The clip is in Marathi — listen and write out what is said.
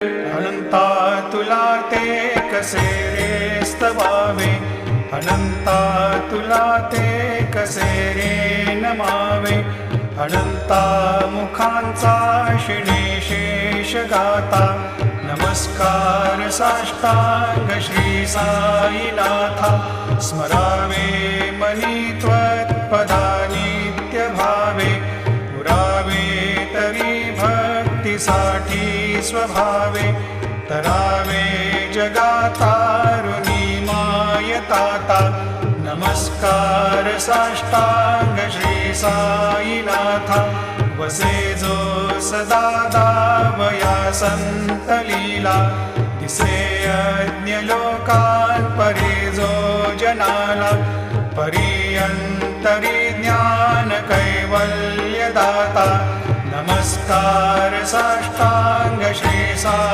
अनंता तुला ते कसे रे स्तवावे, अनंता तुला ते कसे रे नमावे. अनंता मुखांचा शिणे शेष गाता, नमस्कार साष्टांग श्री साईनाथा. स्मरावे मनी त्वत्पदा नित्य भावे, पुरावे तरी भक्तीसाठी स्वभावे. तरावे जगातारुणी मायताता, नमस्कार साष्टांग श्री साईनाथा. वसे जो सदा दावया संत लीला, दिसे यज्ञ लोकान परे जो जनाला. परियंतरी ज्ञान कैवल्य दाता, नमस्कार साष्टांग श्री साई.